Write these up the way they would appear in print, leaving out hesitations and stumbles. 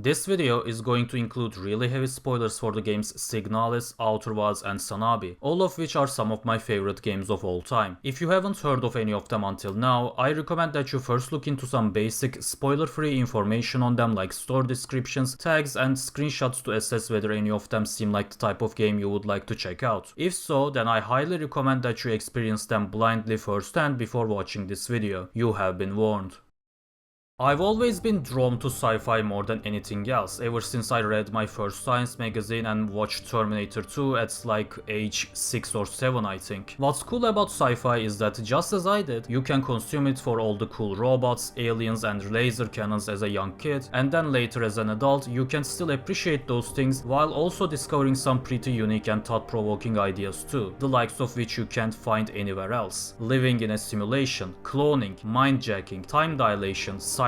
This video is going to include really heavy spoilers for the games Signalis, Outer Wilds and Sanabi, all of which are some of my favorite games of all time. If you haven't heard of any of them until now, I recommend that you first look into some basic spoiler-free information on them like store descriptions, tags and screenshots to assess whether any of them seem like the type of game you would like to check out. If so, then I highly recommend that you experience them blindly firsthand before watching this video. You have been warned. I've always been drawn to sci-fi more than anything else, ever since I read my first science magazine and watched Terminator 2 at like age 6 or 7 I think. What's cool about sci-fi is that just as I did, you can consume it for all the cool robots, aliens and laser cannons as a young kid, and then later as an adult you can still appreciate those things while also discovering some pretty unique and thought-provoking ideas too, the likes of which you can't find anywhere else. Living in a simulation, cloning, mind-jacking, time dilation, cyberization,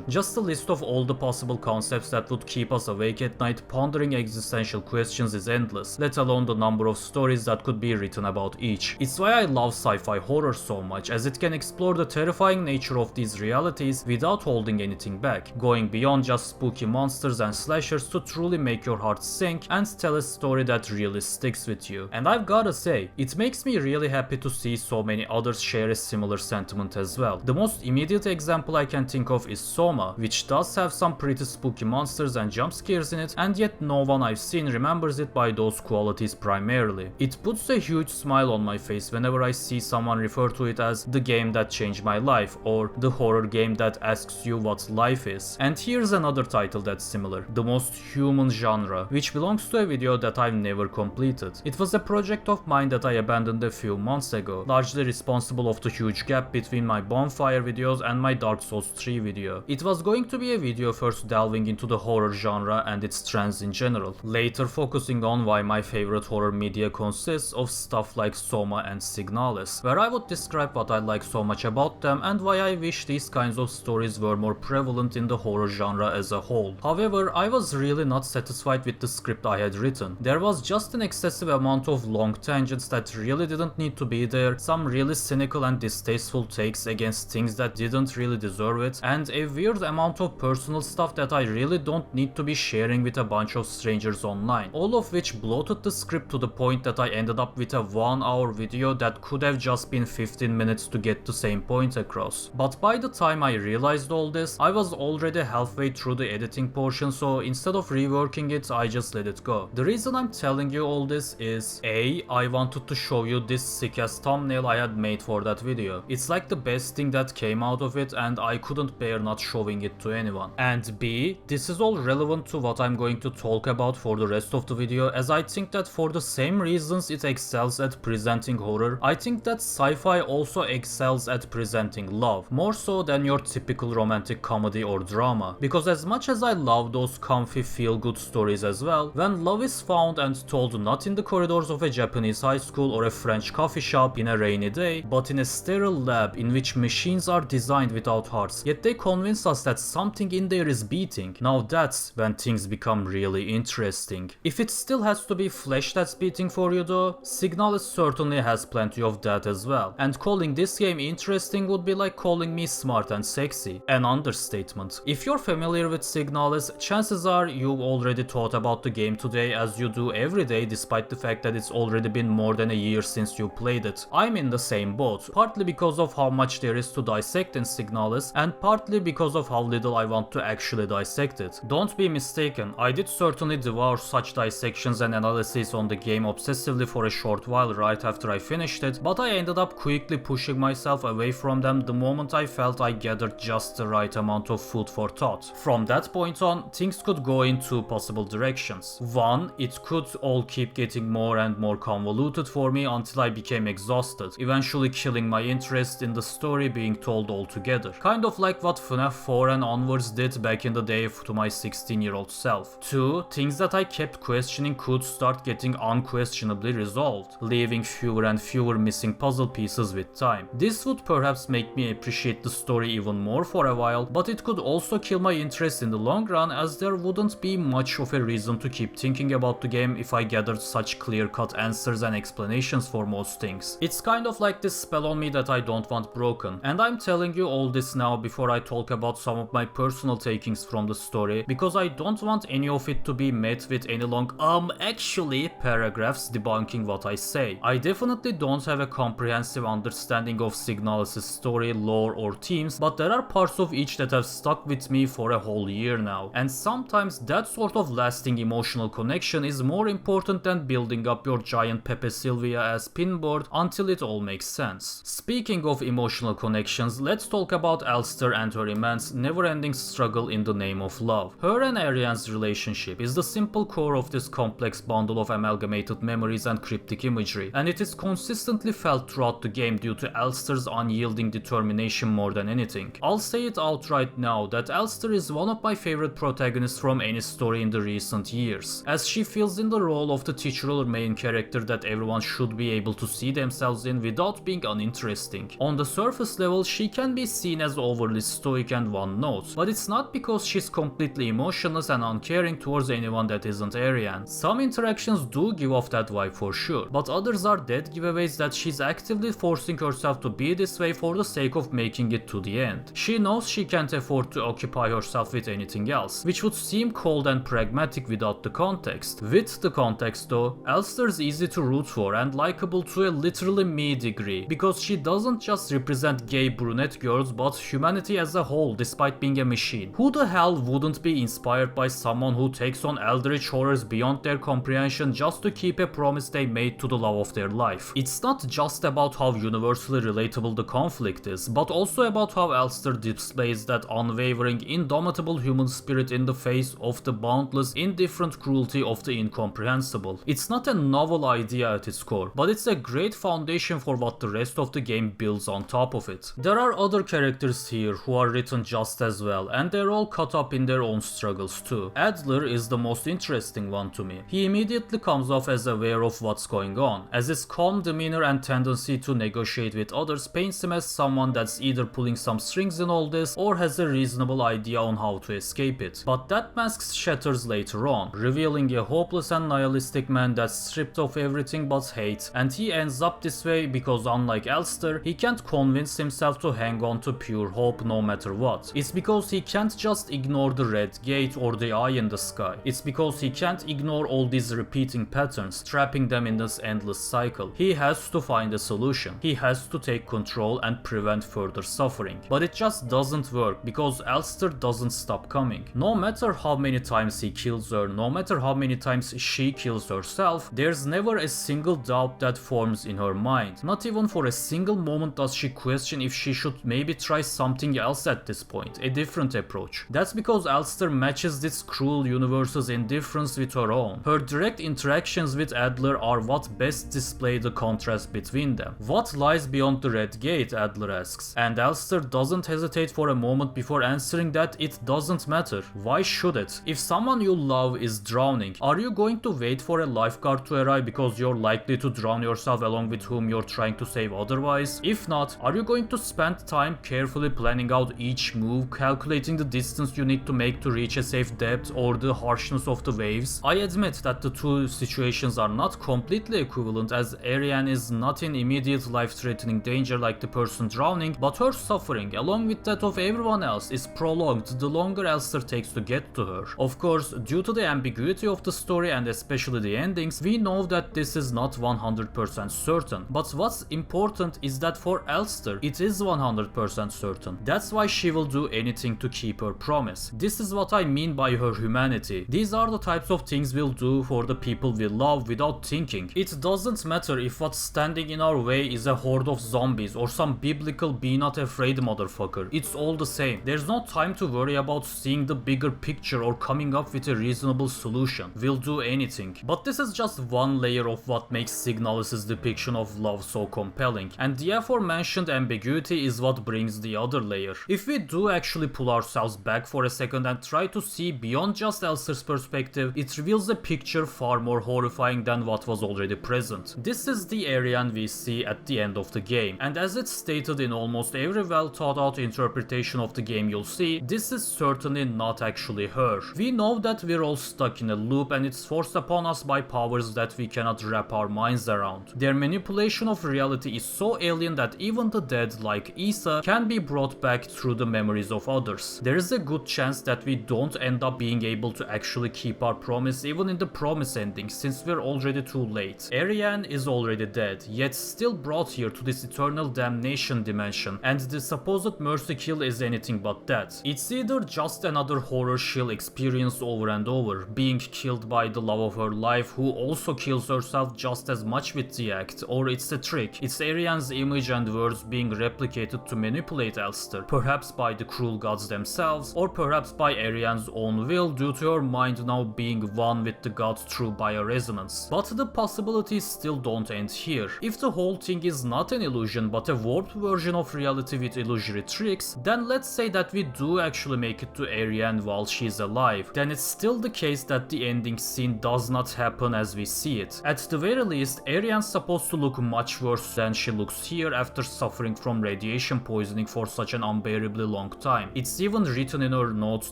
just a list of all the possible concepts that would keep us awake at night pondering existential questions is endless, let alone the number of stories that could be written about each. It's why I love sci-fi horror so much, as it can explore the terrifying nature of these realities without holding anything back, going beyond just spooky monsters and slashers to truly make your heart sink and tell a story that really sticks with you. And I've gotta say, it makes me really happy to see so many others share a similar sentiment as well. The most immediate example I can think of is Soma, which does have some pretty spooky monsters and jump scares in it, and yet no one I've seen remembers it by those qualities primarily. It puts a huge smile on my face whenever I see someone refer to it as the game that changed my life, or the horror game that asks you what life is. And here's another title that's similar, the most human genre, which belongs to a video that I've never completed. It was a project of mine that I abandoned a few months ago, largely responsible of the huge gap between my Bonfire videos and my Dark Souls 3 video. It was going to be a video first delving into the horror genre and its trends in general, later focusing on why my favorite horror media consists of stuff like Soma and Signalis, where I would describe what I like so much about them and why I wish these kinds of stories were more prevalent in the horror genre as a whole. However, I was really not satisfied with the script I had written. There was just an excessive amount of long tangents that really didn't need to be there, some really cynical and distasteful takes against things that didn't really deserve it, and a weird amount of personal stuff that I really don't need to be sharing with a bunch of strangers online, all of which bloated the script to the point that I ended up with a 1-hour video that could have just been 15 minutes to get the same point across. But by the time I realized all this, I was already halfway through the editing portion, so instead of reworking it, I just let it go. The reason I'm telling you all this is A, I wanted to show you this sick ass thumbnail I had made for that video. It's like the best thing that came out of it and I couldn't bear not showing it to anyone. And B, this is all relevant to what I'm going to talk about for the rest of the video, as I think that for the same reasons it excels at presenting horror, I think that sci-fi also excels at presenting love, more so than your typical romantic comedy or drama. Because as much as I love those comfy feel-good stories as well, when love is found and told not in the corridors of a Japanese high school or a French coffee shop in a rainy day, but in a sterile lab in which machines are designed without hearts, yet they convince us that something in there is beating, now that's when things become really interesting. If it still has to be flesh that's beating for you though, Signalis certainly has plenty of that as well, and calling this game interesting would be like calling me smart and sexy, an understatement. If you're familiar with Signalis, chances are you've already thought about the game today, as you do every day despite the fact that it's already been more than a year since you played it. I'm in the same boat, partly because of how much there is to dissect in Signalis, and partly because of how little I want to actually dissect it. Don't be mistaken, I did certainly devour such dissections and analyses on the game obsessively for a short while right after I finished it, but I ended up quickly pushing myself away from them the moment I felt I gathered just the right amount of food for thought. From that point on, things could go in two possible directions. One, it could all keep getting more and more convoluted for me until I became exhausted, eventually killing my interest in the story being told altogether. Kind of like what FNAF 4 and onwards did back in the day to my 16-year-old self. Two, things that I kept questioning could start getting unquestionably resolved, leaving fewer and fewer missing puzzle pieces with time. This would perhaps make me appreciate the story even more for a while, but it could also kill my interest in the long run, as there wouldn't be much of a reason to keep thinking about the game if I gathered such clear-cut answers and explanations for most things. It's kind of like this spell on me that I don't want broken, and I'm telling you all this now before before I talk about some of my personal takings from the story, because I don't want any of it to be met with any long actually paragraphs debunking what I say. I definitely don't have a comprehensive understanding of Signalis' story, lore or themes, but there are parts of each that have stuck with me for a whole year now, and sometimes that sort of lasting emotional connection is more important than building up your giant Pepe Sylvia as pinboard until it all makes sense. Speaking of emotional connections, let's talk about Elster and her immense, never-ending struggle in the name of love. Her and Ariane's relationship is the simple core of this complex bundle of amalgamated memories and cryptic imagery, and it is consistently felt throughout the game due to Elster's unyielding determination more than anything. I'll say it outright now that Elster is one of my favorite protagonists from any story in the recent years, as she fills in the role of the titular main character that everyone should be able to see themselves in without being uninteresting. On the surface level, she can be seen as overly stoic and one-note, but it's not because she's completely emotionless and uncaring towards anyone that isn't Ariane. Some interactions do give off that vibe for sure, but others are dead giveaways that she's actively forcing herself to be this way for the sake of making it to the end. She knows she can't afford to occupy herself with anything else, which would seem cold and pragmatic without the context. With the context though, Elster's easy to root for and likable to a literally me degree, because she doesn't just represent gay brunette girls but humanity as a whole despite being a machine. Who the hell wouldn't be inspired by someone who takes on eldritch horrors beyond their comprehension just to keep a promise they made to the love of their life? It's not just about how universally relatable the conflict is, but also about how Elster displays that unwavering, indomitable human spirit in the face of the boundless, indifferent cruelty of the incomprehensible. It's not a novel idea at its core, but it's a great foundation for what the rest of the game builds on top of it. There are other characters here who are written just as well, and they're all caught up in their own struggles too. Adler is the most interesting one to me. He immediately comes off as aware of what's going on, as his calm demeanor and tendency to negotiate with others paints him as someone that's either pulling some strings in all this or has a reasonable idea on how to escape it. But that mask shatters later on, revealing a hopeless and nihilistic man that's stripped of everything but hate, and he ends up this way because unlike Elster, he can't convince himself to hang on to pure hope no matter what. It's because he can't just ignore the red gate or the eye in the sky. It's because he can't ignore all these repeating patterns, trapping them in this endless cycle. He has to find a solution. He has to take control and prevent further suffering. But it just doesn't work because Elster doesn't stop coming. No matter how many times he kills her, no matter how many times she kills herself, there's never a single doubt that forms in her mind. Not even for a single moment does she question if she should maybe try something else at this point, a different approach. That's because Elster matches this cruel universe's indifference with her own. Her direct interactions with Adler are what best display the contrast between them. What lies beyond the red gate, Adler asks, and Elster doesn't hesitate for a moment before answering that it doesn't matter. Why should it? If someone you love is drowning, are you going to wait for a lifeguard to arrive because you're likely to drown yourself along with whom you're trying to save otherwise? If not, are you going to spend time carefully planning out each move, calculating the distance you need to make to reach a safe depth or the harshness of the waves? I admit that the two situations are not completely equivalent, as Ariane is not in immediate life-threatening danger like the person drowning, but her suffering, along with that of everyone else, is prolonged the longer Elster takes to get to her. Of course, due to the ambiguity of the story and especially the endings, we know that this is not 100% certain, but what's important is that for Elster, it is 100% certain. That's why she will do anything to keep her promise. This is what I mean by her humanity. These are the types of things we'll do for the people we love without thinking. It doesn't matter if what's standing in our way is a horde of zombies or some biblical be not afraid motherfucker. It's all the same. There's no time to worry about seeing the bigger picture or coming up with a reasonable solution. We'll do anything. But this is just one layer of what makes Signalis' depiction of love so compelling, and the aforementioned ambiguity is what brings the other layer. If we do actually pull ourselves back for a second and try to see beyond just Elster's perspective, it reveals a picture far more horrifying than what was already present. This is the Ariane we see at the end of the game, and as it's stated in almost every well thought out interpretation of the game you'll see, this is certainly not actually her. We know that we're all stuck in a loop and it's forced upon us by powers that we cannot wrap our minds around. Their manipulation of reality is so alien that even the dead, like Isa, can be brought back back through the memories of others. There is a good chance that we don't end up being able to actually keep our promise even in the promise ending, since we're already too late. Ariane is already dead, yet still brought here to this eternal damnation dimension, and the supposed mercy kill is anything but that. It's either just another horror she'll experience over and over, being killed by the love of her life who also kills herself just as much with the act, or it's a trick. It's Ariane's image and words being replicated to manipulate Elster, perhaps by the cruel gods themselves, or perhaps by Ariane's own will due to her mind now being one with the gods through bioresonance. But the possibilities still don't end here. If the whole thing is not an illusion but a warped version of reality with illusory tricks, then let's say that we do actually make it to Ariane while she's alive. Then it's still the case that the ending scene does not happen as we see it. At the very least, Ariane's supposed to look much worse than she looks here after suffering from radiation poisoning for such an unbearably long time. It's even written in her notes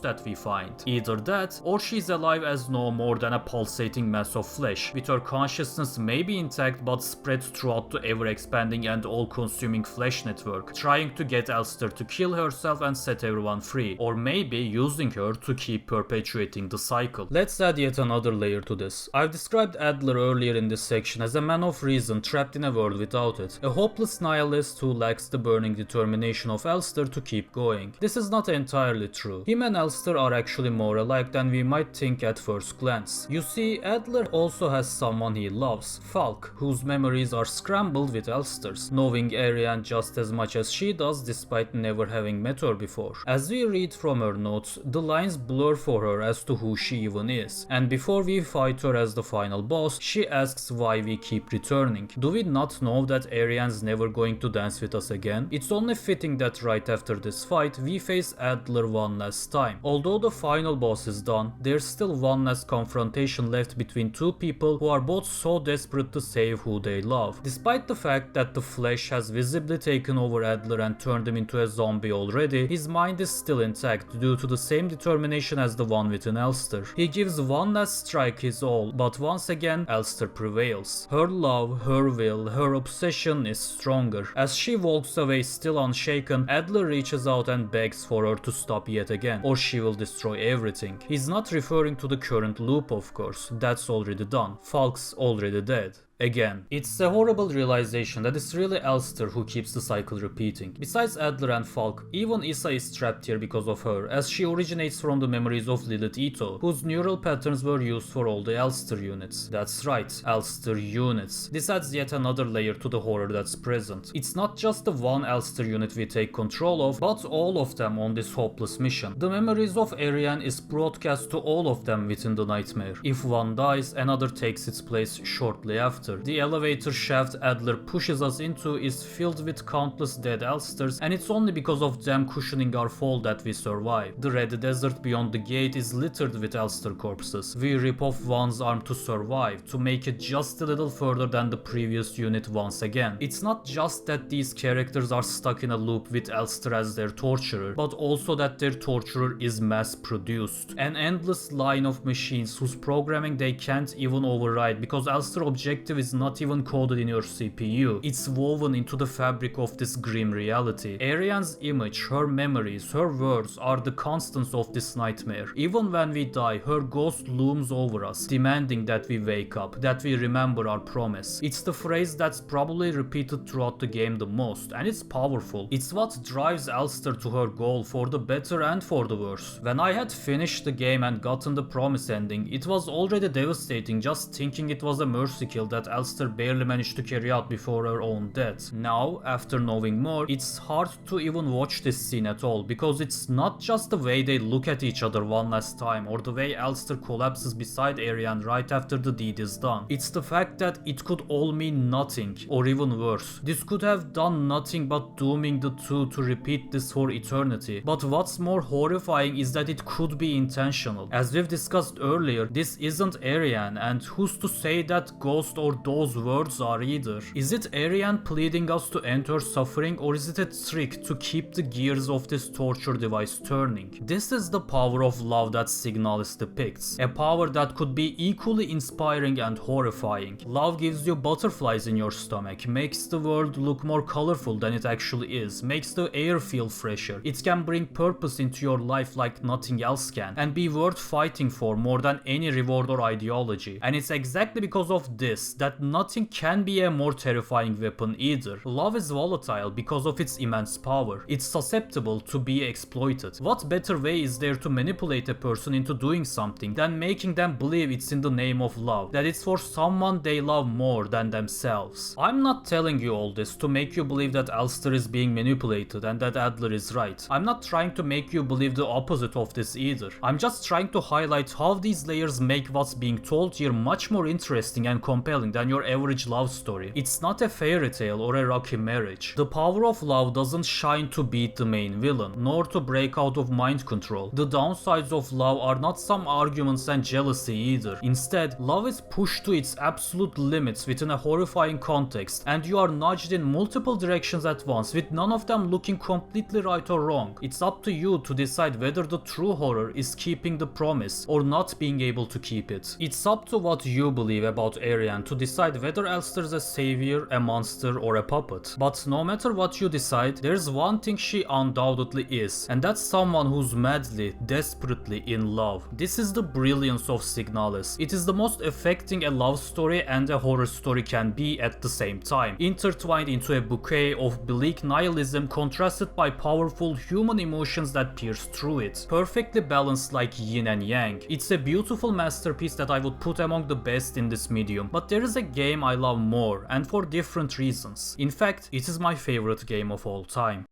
that we find. Either that, or she's alive as no more than a pulsating mass of flesh, with her consciousness maybe intact but spread throughout the ever-expanding and all-consuming flesh network, trying to get Elster to kill herself and set everyone free, or maybe using her to keep perpetuating the cycle. Let's add yet another layer to this. I've described Adler earlier in this section as a man of reason trapped in a world without it, a hopeless nihilist who lacks the burning determination of Elster to keep going. This is not entirely true. Him and Elster are actually more alike than we might think at first glance. You see, Adler also has someone he loves, Falk, whose memories are scrambled with Elster's, knowing Ariane just as much as she does despite never having met her before. As we read from her notes, the lines blur for her as to who she even is, and before we fight her as the final boss, she asks why we keep returning. Do we not know that Ariane's never going to dance with us again? It's only fitting that right after this fight, we face Adler one last time. Although the final boss is done, there's still one last confrontation left between two people who are both so desperate to save who they love. Despite the fact that the flesh has visibly taken over Adler and turned him into a zombie already, his mind is still intact due to the same determination as the one within Elster. He gives one last strike his all, but once again Elster prevails. Her love, her will, her obsession is stronger. As she walks away still unshaken, Adler reaches out and begs for her to stop yet again, or she will destroy everything. He's not referring to the current loop, of course, that's already done. Falk's already dead. Again, it's a horrible realization that it's really Elster who keeps the cycle repeating. Besides Adler and Falk, even Issa is trapped here because of her, as she originates from the memories of Lilith Ito, whose neural patterns were used for all the Elster units. That's right, Elster units. This adds yet another layer to the horror that's present. It's not just the one Elster unit we take control of, but all of them on this hopeless mission. The memories of Ariane is broadcast to all of them within the nightmare. If one dies, another takes its place shortly after. The elevator shaft Adler pushes us into is filled with countless dead Elsters, and it's only because of them cushioning our fall that we survive. The red desert beyond the gate is littered with Elster corpses. We rip off one's arm to survive, to make it just a little further than the previous unit once again. It's not just that these characters are stuck in a loop with Elster as their torturer, but also that their torturer is mass-produced. An endless line of machines whose programming they can't even override because Elster's objective is not even coded in your CPU. It's woven into the fabric of this grim reality. Ariane's image, her memories, her words are the constants of this nightmare. Even when we die, her ghost looms over us, demanding that we wake up, that we remember our promise. It's the phrase that's probably repeated throughout the game the most, and it's powerful. It's what drives Elster to her goal for the better and for the worse. When I had finished the game and gotten the promise ending, it was already devastating just thinking it was a mercy kill that Elster barely managed to carry out before her own death. Now, after knowing more, it's hard to even watch this scene at all, because it's not just the way they look at each other one last time, or the way Elster collapses beside Ariane right after the deed is done. It's the fact that it could all mean nothing, or even worse. This could have done nothing but dooming the two to repeat this for eternity. But what's more horrifying is that it could be intentional. As we've discussed earlier, this isn't Ariane, and who's to say that ghost or those words are either. Is it Ariane pleading us to enter suffering, or is it a trick to keep the gears of this torture device turning? This is the power of love that Signalis depicts, a power that could be equally inspiring and horrifying. Love gives you butterflies in your stomach, makes the world look more colorful than it actually is, makes the air feel fresher. It can bring purpose into your life like nothing else can, and be worth fighting for more than any reward or ideology. And it's exactly because of this that nothing can be a more terrifying weapon either. Love is volatile because of its immense power. It's susceptible to be exploited. What better way is there to manipulate a person into doing something than making them believe it's in the name of love, that it's for someone they love more than themselves? I'm not telling you all this to make you believe that Alistair is being manipulated and that Adler is right. I'm not trying to make you believe the opposite of this either. I'm just trying to highlight how these layers make what's being told here much more interesting and compelling than your average love story. It's not a fairy tale or a rocky marriage. The power of love doesn't shine to beat the main villain, nor to break out of mind control. The downsides of love are not some arguments and jealousy either. Instead, love is pushed to its absolute limits within a horrifying context, and you are nudged in multiple directions at once, with none of them looking completely right or wrong. It's up to you to decide whether the true horror is keeping the promise or not being able to keep it. It's up to what you believe about Ariane to decide whether Alistair's a savior, a monster, or a puppet. But no matter what you decide, there's one thing she undoubtedly is, and that's someone who's madly, desperately in love. This is the brilliance of Signalis. It is the most affecting a love story and a horror story can be at the same time, intertwined into a bouquet of bleak nihilism contrasted by powerful human emotions that pierce through it, perfectly balanced like yin and yang. It's a beautiful masterpiece that I would put among the best in this medium, but there is a game I love more, and for different reasons. In fact, it is my favorite game of all time.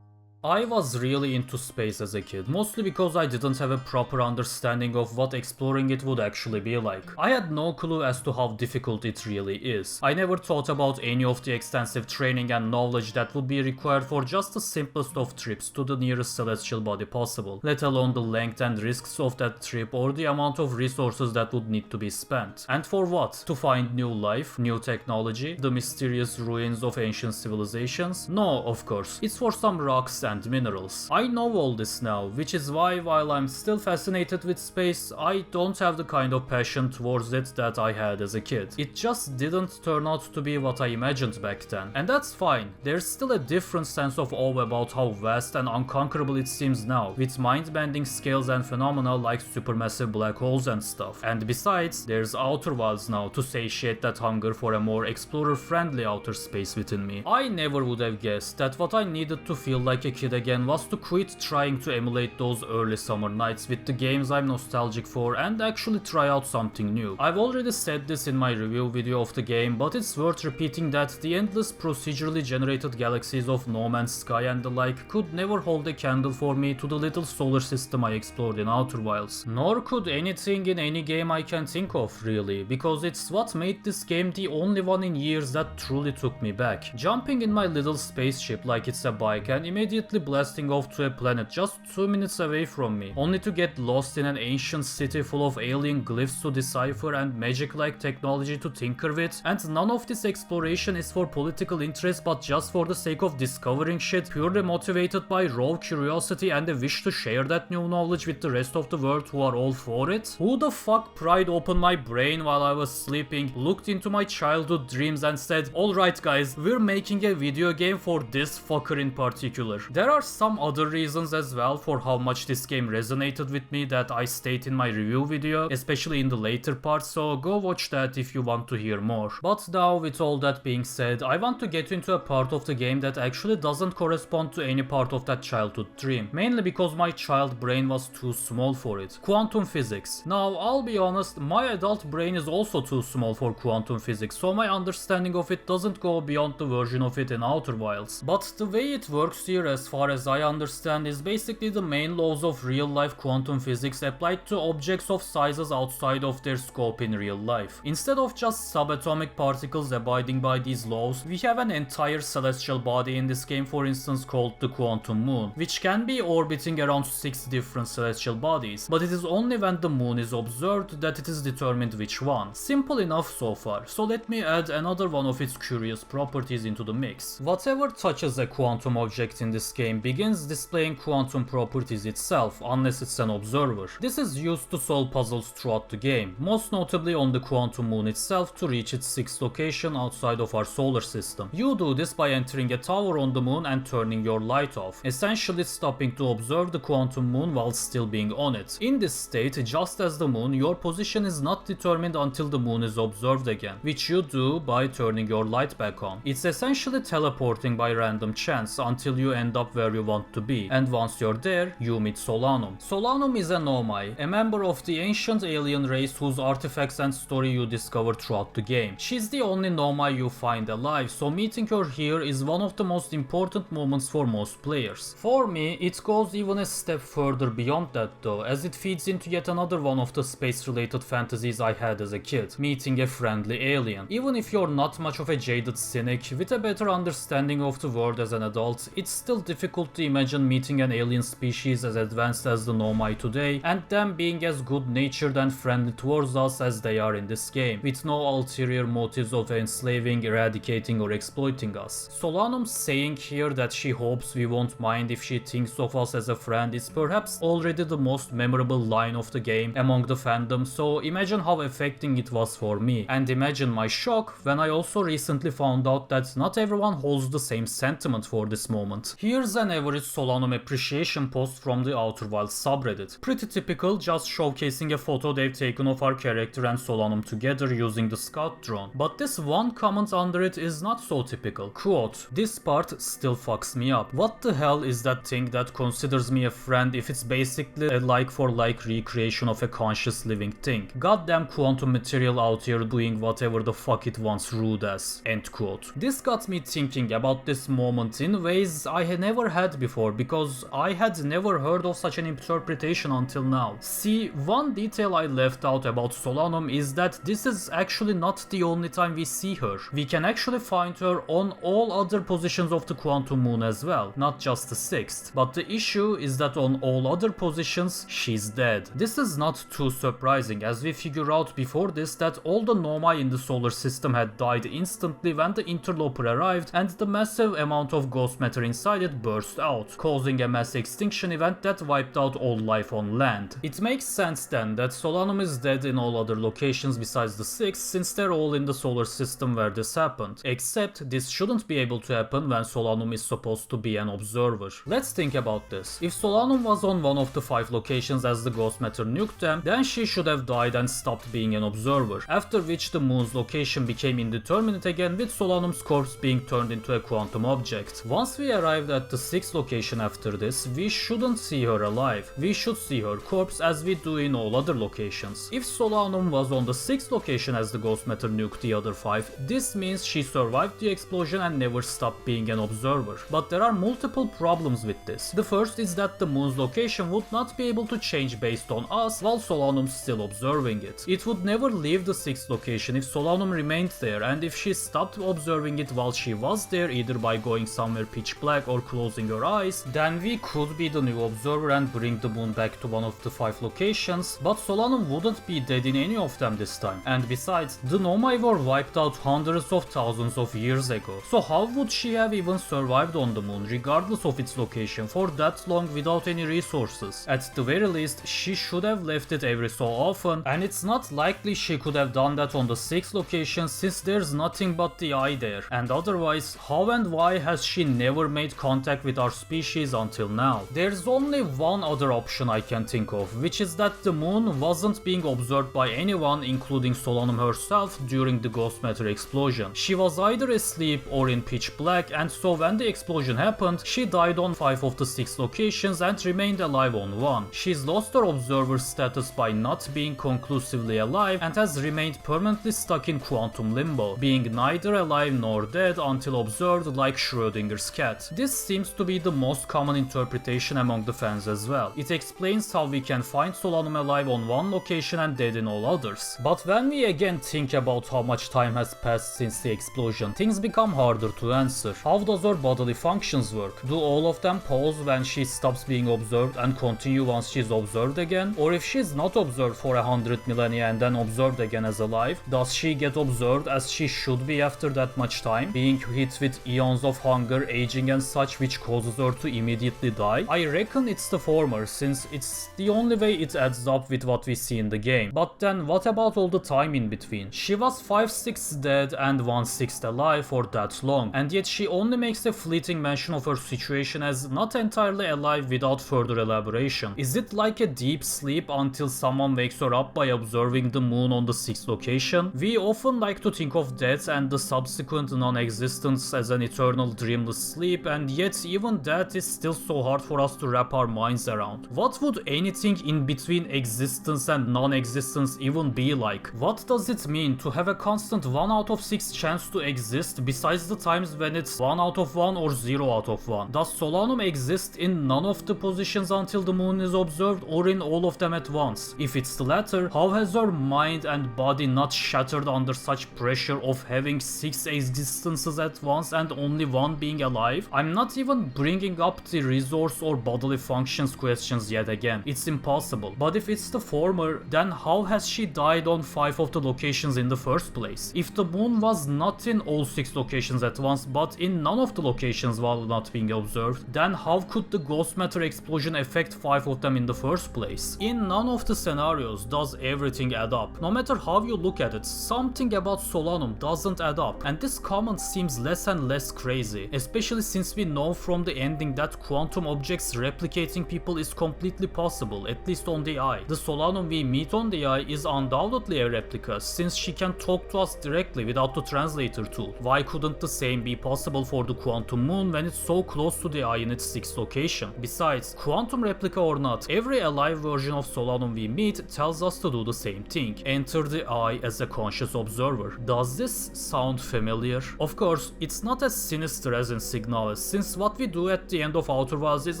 I was really into space as a kid, mostly because I didn't have a proper understanding of what exploring it would actually be like. I had no clue as to how difficult it really is. I never thought about any of the extensive training and knowledge that would be required for just the simplest of trips to the nearest celestial body possible, let alone the length and risks of that trip or the amount of resources that would need to be spent. And for what? To find new life, new technology, the mysterious ruins of ancient civilizations? No, of course. It's for some rocks and minerals. I know all this now, which is why, while I'm still fascinated with space, I don't have the kind of passion towards it that I had as a kid. It just didn't turn out to be what I imagined back then. And that's fine. There's still a different sense of awe about how vast and unconquerable it seems now, with mind-bending scales and phenomena like supermassive black holes and stuff. And besides, there's Outer Wilds now to satiate that hunger for a more explorer-friendly outer space within me. I never would have guessed that what I needed to feel like a kid again was to quit trying to emulate those early summer nights with the games I'm nostalgic for and actually try out something new. I've already said this in my review video of the game, but it's worth repeating that the endless procedurally generated galaxies of No Man's Sky and the like could never hold a candle for me to the little solar system I explored in Outer Wilds. Nor could anything in any game I can think of, really, because it's what made this game the only one in years that truly took me back. Jumping in my little spaceship like it's a bike and immediately blasting off to a planet just 2 minutes away from me, only to get lost in an ancient city full of alien glyphs to decipher and magic-like technology to tinker with, and none of this exploration is for political interest but just for the sake of discovering shit, purely motivated by raw curiosity and a wish to share that new knowledge with the rest of the world who are all for it? Who the fuck pried open my brain while I was sleeping, looked into my childhood dreams and said, "Alright guys, we're making a video game for this fucker in particular"? There are some other reasons as well for how much this game resonated with me that I state in my review video, especially in the later part, so go watch that if you want to hear more. But now, with all that being said, I want to get into a part of the game that actually doesn't correspond to any part of that childhood dream, mainly because my child brain was too small for it. Quantum physics. Now, I'll be honest, my adult brain is also too small for quantum physics, so my understanding of it doesn't go beyond the version of it in Outer Wilds. But the way it works here, as far as I understand, is basically the main laws of real-life quantum physics applied to objects of sizes outside of their scope in real life. Instead of just subatomic particles abiding by these laws, we have an entire celestial body in this game, for instance, called the quantum moon, which can be orbiting around 6 different celestial bodies, but it is only when the moon is observed that it is determined which one. Simple enough so far, so let me add another one of its curious properties into the mix. Whatever touches a quantum object in this game begins displaying quantum properties itself, unless it's an observer. This is used to solve puzzles throughout the game, most notably on the quantum moon itself to reach its 6th location outside of our solar system. You do this by entering a tower on the moon and turning your light off, essentially stopping to observe the quantum moon while still being on it. In this state, just as the moon, your position is not determined until the moon is observed again, which you do by turning your light back on. It's essentially teleporting by random chance until you end up where you want to be, and once you're there, you meet Solanum. Solanum is a Nomai, a member of the ancient alien race whose artifacts and story you discover throughout the game. She's the only Nomai you find alive, so meeting her here is one of the most important moments for most players. For me, it goes even a step further beyond that though, as it feeds into yet another one of the space-related fantasies I had as a kid, meeting a friendly alien. Even if you're not much of a jaded cynic, with a better understanding of the world as an adult, it's still difficult to imagine meeting an alien species as advanced as the Nomai today, and them being as good-natured and friendly towards us as they are in this game, with no ulterior motives of enslaving, eradicating or exploiting us. Solanum saying here that she hopes we won't mind if she thinks of us as a friend is perhaps already the most memorable line of the game among the fandom, so imagine how affecting it was for me, and imagine my shock when I also recently found out that not everyone holds the same sentiment for this moment. Here's an average Solanum appreciation post from the Outer Wilds subreddit. Pretty typical, just showcasing a photo they've taken of our character and Solanum together using the scout drone. But this one comment under it is not so typical. Quote, "This part still fucks me up. What the hell is that thing that considers me a friend if it's basically a like-for-like recreation of a conscious living thing? Goddamn quantum material out here doing whatever the fuck it wants, rude ass." End quote. This got me thinking about this moment in ways I had never had before, because I had never heard of such an interpretation until now. See, one detail I left out about Solanum is that this is actually not the only time we see her. We can actually find her on all other positions of the quantum moon as well, not just the 6th. But the issue is that on all other positions, she's dead. This is not too surprising, as we figure out before this that all the Nomai in the solar system had died instantly when the interloper arrived and the massive amount of ghost matter inside it burst out, causing a mass extinction event that wiped out all life on land. It makes sense then that Solanum is dead in all other locations besides the 6th, since they're all in the solar system where this happened. Except this shouldn't be able to happen when Solanum is supposed to be an observer. Let's think about this. If Solanum was on one of the 5 locations as the ghost matter nuked them, then she should have died and stopped being an observer, after which the moon's location became indeterminate again, with Solanum's corpse being turned into a quantum object. Once we arrived at the 6th location after this, we shouldn't see her alive. We should see her corpse as we do in all other locations. If Solanum was on the 6th location as the ghost matter nuked the other 5, this means she survived the explosion and never stopped being an observer. But there are multiple problems with this. The first is that the moon's location would not be able to change based on us while Solanum's still observing it. It would never leave the 6th location if Solanum remained there, and if she stopped observing it while she was there, either by going somewhere pitch black or closing her eyes, then we could be the new observer and bring the moon back to one of the 5 locations, but Solanum wouldn't be dead in any of them this time. And besides, the Nomai were wiped out hundreds of thousands of years ago, so how would she have even survived on the moon regardless of its location for that long without any resources? At the very least, she should have left it every so often, and it's not likely she could have done that on the 6th location since there's nothing but the eye there. And otherwise, how and why has she never made contact with our species until now? There's only one other option I can think of, which is that the moon wasn't being observed by anyone, including Solanum herself, during the ghost matter explosion. She was either asleep or in pitch black, and so when the explosion happened, she died on 5 of the 6 locations and remained alive on 1. She's lost her observer status by not being conclusively alive and has remained permanently stuck in quantum limbo, being neither alive nor dead until observed like Schrödinger's cat. This seems seems to be the most common interpretation among the fans as well. It explains how we can find Solanum alive on one location and dead in all others. But when we again think about how much time has passed since the explosion, things become harder to answer. How does her bodily functions work? Do all of them pause when she stops being observed and continue once she's observed again? Or if she's not observed for 100 millennia and then observed again as alive, does she get observed as she should be after that much time, being hit with eons of hunger, aging and such, which causes her to immediately die? I reckon it's the former, since it's the only way it adds up with what we see in the game. But then what about all the time in between? She was 5/6 dead and 1/6 alive for that long, and yet she only makes a fleeting mention of her situation as not entirely alive without further elaboration. Is it like a deep sleep until someone wakes her up by observing the moon on the 6th location? We often like to think of death and the subsequent non-existence as an eternal dreamless sleep, and yet even that is still so hard for us to wrap our minds around. What would anything in between existence and non-existence even be like? What does it mean to have a constant 1 out of 6 chance to exist besides the times when it's 1 out of 1 or 0 out of 1? Does Solanum exist in none of the positions until the moon is observed, or in all of them at once? If it's the latter, how has her mind and body not shattered under such pressure of having 6 existences at once and only one being alive? I'm not even bringing up the resource or bodily functions questions yet again. It's impossible. But if it's the former, then how has she died on 5 of the locations in the first place? If the moon was not in all 6 locations at once but in none of the locations while not being observed, then how could the ghost matter explosion affect 5 of them in the first place? In none of the scenarios does everything add up. No matter how you look at it, something about Solanum doesn't add up, and this comment seems less and less crazy, especially since we know from the ending that quantum objects replicating people is completely possible, at least on the Eye. The Solanum we meet on the Eye is undoubtedly a replica, since she can talk to us directly without the translator tool. Why couldn't the same be possible for the quantum moon when it's so close to the Eye in its 6th location? Besides, quantum replica or not, every alive version of Solanum we meet tells us to do the same thing: enter the Eye as a conscious observer. Does this sound familiar? Of course, it's not as sinister as in Signalis, since what we do at the end of Outer Wilds is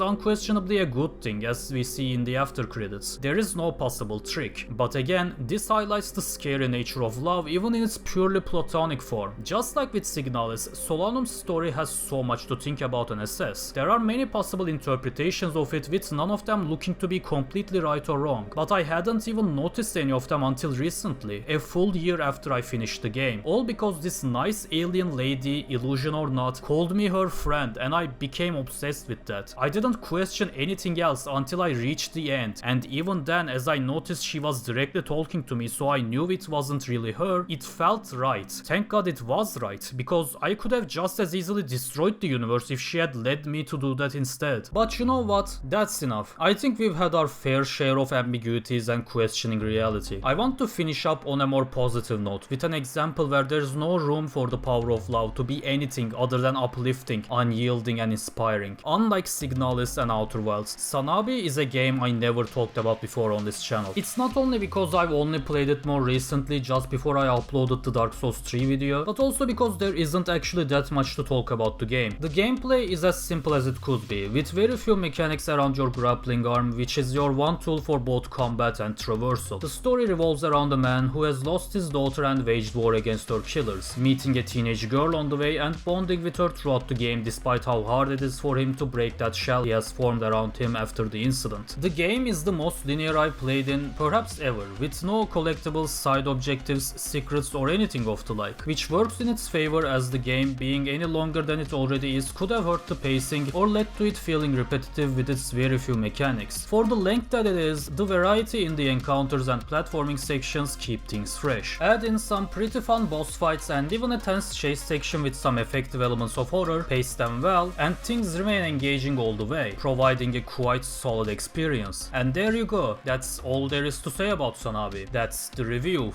unquestionably a good thing, as we see in the after credits. There is no possible trick. But again, this highlights the scary nature of love even in its purely platonic form. Just like with Signalis, Solanum's story has so much to think about and assess. There are many possible interpretations of it, with none of them looking to be completely right or wrong. But I hadn't even noticed any of them until recently, a full year after I finished the game. All because this nice alien lady, illusion or not, called me her friend, and I became obsessed with that. I didn't question anything else until I reached the end, and even then, as I noticed she was directly talking to me, so I knew it wasn't really her, it felt right. Thank God it was right, because I could have just as easily destroyed the universe if she had led me to do that instead. But you know what? That's enough. I think we've had our fair share of ambiguities and questioning reality. I want to finish up on a more positive note, with an example where there's no room for the power of love to be anything other than uplifting, unyielding and inspiring. Unlike Signalis and Outer Wilds, Sanabi is a game I never talked about before on this channel. It's not only because I've only played it more recently, just before I uploaded the Dark Souls 3 video, but also because there isn't actually that much to talk about the game. The gameplay is as simple as it could be, with very few mechanics around your grappling arm, which is your one tool for both combat and traversal. The story revolves around a man who has lost his daughter and waged war against her killers, meeting a teenage girl on the way and bonding with her throughout the game, despite how hard it is for him to break that shell he has formed around him after the incident. The game is the most linear I've played in perhaps ever, with no collectibles, side objectives, secrets or anything of the like, which works in its favor, as the game being any longer than it already is could have hurt the pacing or led to it feeling repetitive with its very few mechanics. For the length that it is, the variety in the encounters and platforming sections keep things fresh. Add in some pretty fun boss fights and even a tense chase section with some effective elements of horror, pace them well, and things remain engaging all the way, providing a quite solid experience. And there you go, that's all there is to say about Sanabi. That's the review.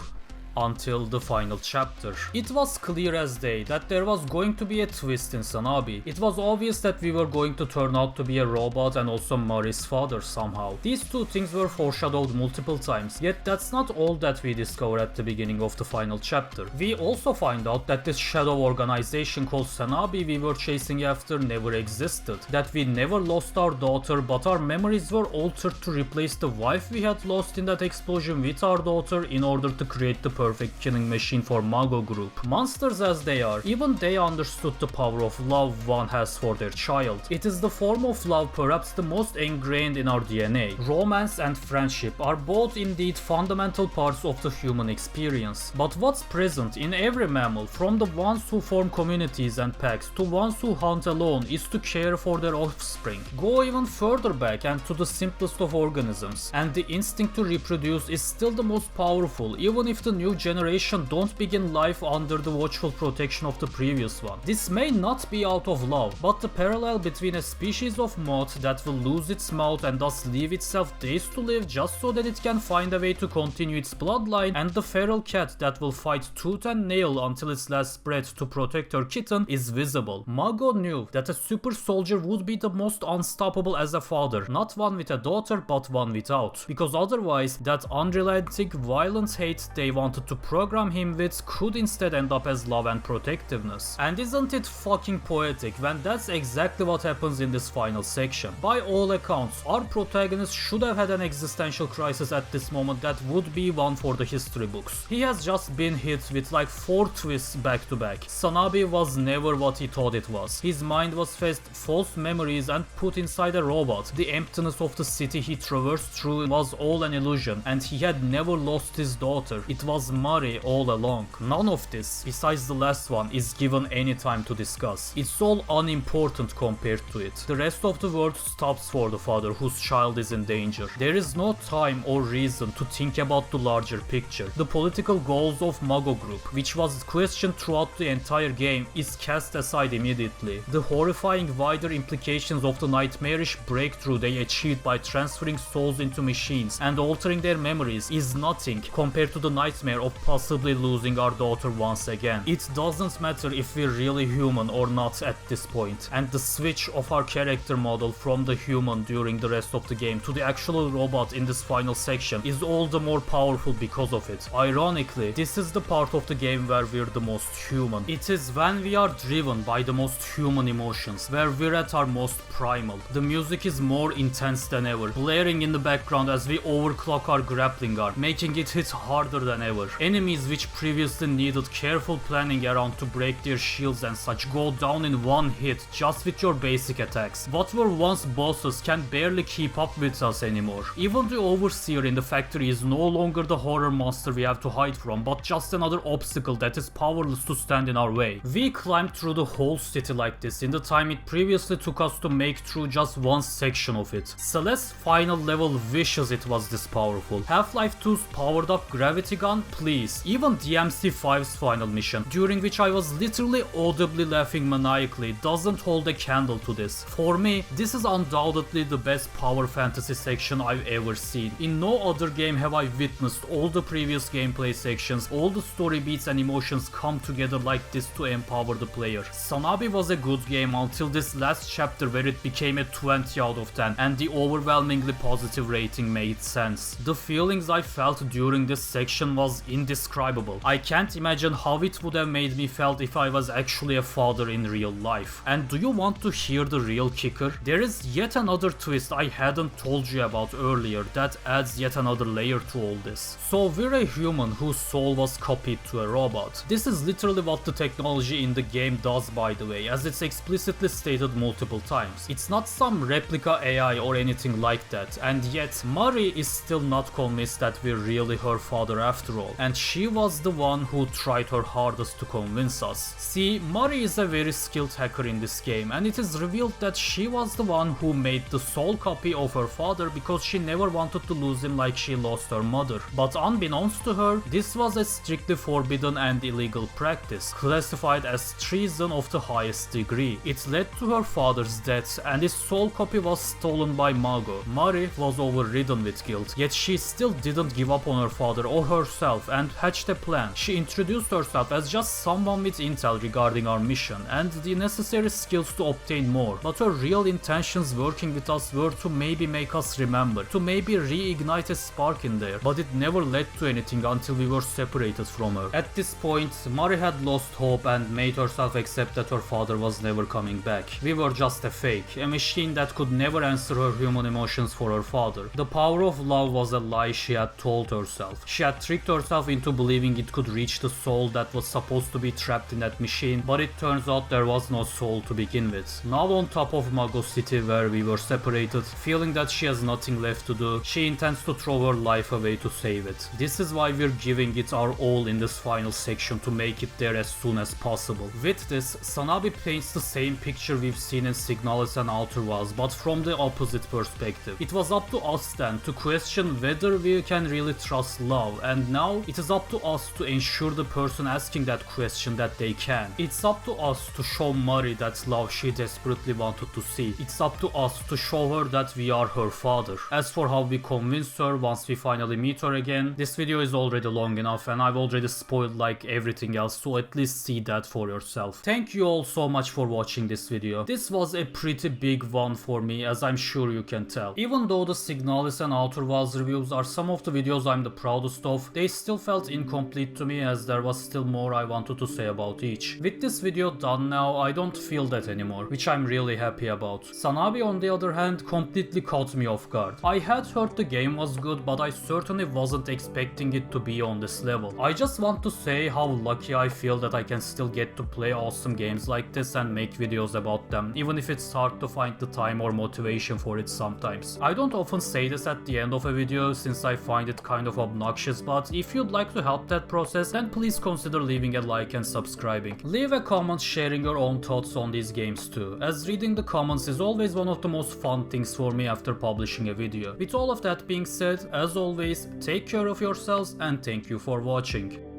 until the final chapter. It was clear as day that there was going to be a twist in Sanabi. It was obvious that we were going to turn out to be a robot and also Mari's father somehow. These two things were foreshadowed multiple times, yet that's not all that we discover at the beginning of the final chapter. We also find out that this shadow organization called Sanabi we were chasing after never existed, that we never lost our daughter, but our memories were altered to replace the wife we had lost in that explosion with our daughter in order to create the perfect killing machine for Mago Group. Monsters as they are, even they understood the power of love one has for their child. It is the form of love perhaps the most ingrained in our DNA. Romance and friendship are both indeed fundamental parts of the human experience. But what's present in every mammal, from the ones who form communities and packs to ones who hunt alone, is to care for their offspring. Go even further back and to the simplest of organisms, and the instinct to reproduce is still the most powerful, even if the new generation don't begin life under the watchful protection of the previous one. This may not be out of love, but the parallel between a species of moth that will lose its mouth and thus leave itself days to live just so that it can find a way to continue its bloodline, and the feral cat that will fight tooth and nail until its last breath to protect her kitten is visible. Mago knew that a super soldier would be the most unstoppable as a father, not one with a daughter but one without, because otherwise that unrelenting violent hate they wanted to program him with could instead end up as love and protectiveness. And isn't it fucking poetic when that's exactly what happens in this final section? By all accounts, our protagonist should have had an existential crisis at this moment that would be one for the history books. He has just been hit with like 4 twists back to back. Sanabi was never what he thought it was. His mind was fed false memories and put inside a robot. The emptiness of the city he traversed through was all an illusion, and he had never lost his daughter. It was Mari all along. None of this, besides the last one, is given any time to discuss. It's all unimportant compared to it. The rest of the world stops for the father whose child is in danger. There is no time or reason to think about the larger picture. The political goals of Mago Group, which was questioned throughout the entire game, is cast aside immediately. The horrifying wider implications of the nightmarish breakthrough they achieved by transferring souls into machines and altering their memories is nothing compared to the nightmare of possibly losing our daughter once again. It doesn't matter if we're really human or not at this point, and the switch of our character model from the human during the rest of the game to the actual robot in this final section is all the more powerful because of it. Ironically, this is the part of the game where we're the most human. It is when we are driven by the most human emotions, where we're at our most primal. The music is more intense than ever, blaring in the background as we overclock our grappling arm, making it hit harder than ever. Enemies which previously needed careful planning around to break their shields and such go down in one hit just with your basic attacks. What were once bosses can barely keep up with us anymore. Even the overseer in the factory is no longer the horror monster we have to hide from, but just another obstacle that is powerless to stand in our way. We climbed through the whole city like this in the time it previously took us to make through just one section of it. Celeste's final level wishes it was this powerful. Half-Life 2's powered up gravity gun, please. Even DMC5's final mission, during which I was literally audibly laughing maniacally, doesn't hold a candle to this. For me, this is undoubtedly the best power fantasy section I've ever seen. In no other game have I witnessed all the previous gameplay sections, all the story beats and emotions come together like this to empower the player. Sanabi was a good game until this last chapter where it became a 20 out of 10 and the overwhelmingly positive rating made sense. The feelings I felt during this section was indescribable. I can't imagine how it would have made me felt if I was actually a father in real life. And do you want to hear the real kicker? There is yet another twist I hadn't told you about earlier that adds yet another layer to all this. So we're a human whose soul was copied to a robot. This is literally what the technology in the game does, by the way, as it's explicitly stated multiple times. It's not some replica AI or anything like that, and yet Mari is still not convinced that we're really her father after all, and she was the one who tried her hardest to convince us. See, Mari is a very skilled hacker in this game, and it is revealed that she was the one who made the soul copy of her father because she never wanted to lose him like she lost her mother. But unbeknownst to her, this was a strictly forbidden and illegal practice, classified as treason of the highest degree. It led to her father's death, and his soul copy was stolen by Mago. Mari was overridden with guilt, yet she still didn't give up on her father or herself, herself and hatched a plan. She introduced herself as just someone with intel regarding our mission and the necessary skills to obtain more, but her real intentions working with us were to maybe make us remember, to maybe reignite a spark in there, but it never led to anything until we were separated from her. At this point, Mari had lost hope and made herself accept that her father was never coming back. We were just a fake, a machine that could never answer her human emotions for her father. The power of love was a lie she had told herself. She had tricked herself into believing it could reach the soul that was supposed to be trapped in that machine, but it turns out there was no soul to begin with. Now on top of Mago City where we were separated, feeling that she has nothing left to do, she intends to throw her life away to save it. This is why we're giving it our all in this final section to make it there as soon as possible. With this, Sanabi paints the same picture we've seen in Signalis and Outer Wilds, but from the opposite perspective. It was up to us then to question whether we can really trust love, and now it is up to us to ensure the person asking that question that they can. It's up to us to show Mari that love she desperately wanted to see. It's up to us to show her that we are her father. As for how we convince her once we finally meet her again, this video is already long enough and I've already spoiled like everything else, so at least see that for yourself. Thank you all so much for watching this video. This was a pretty big one for me, as I'm sure you can tell. Even though the Signalis and Outer Wilds reviews are some of the videos I'm the proudest of, they still felt incomplete to me as there was still more I wanted to say about each. With this video done now, I don't feel that anymore, which I'm really happy about. Sanabi on the other hand completely caught me off guard. I had heard the game was good, but I certainly wasn't expecting it to be on this level. I just want to say how lucky I feel that I can still get to play awesome games like this and make videos about them, even if it's hard to find the time or motivation for it sometimes. I don't often say this at the end of a video since I find it kind of obnoxious, but if you'd like to help that process, then please consider leaving a like and subscribing. Leave a comment sharing your own thoughts on these games too, as reading the comments is always one of the most fun things for me after publishing a video. With all of that being said, as always, take care of yourselves and thank you for watching.